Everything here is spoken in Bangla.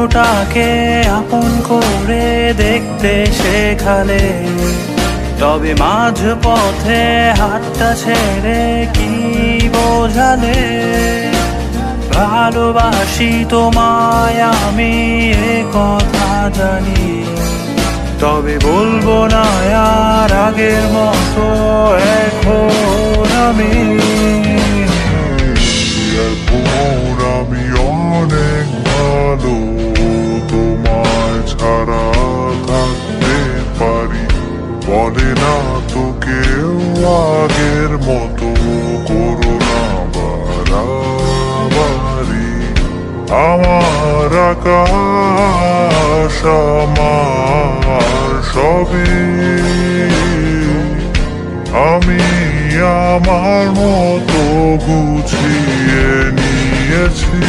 প্রিয়টাকে আপন করে দেখতে শেখালে, তবে মাঝ পথে হাতটা ছেড়ে কি বোঝালে? ভালোবাসি তোমায় আমি, এ কথা জানি, তবে বলবো না আর আগের মতো এখন আমি। এখন আমি অনেক ভালো, তোমায় ছাড়া থাকতে পারি। বলে না তো কেউ আগের মতো করো না বাড়াবাড়ি। আমার আকাশ আমার সবই, আমি আমার মতো গুছিয়ে নিয়েছি।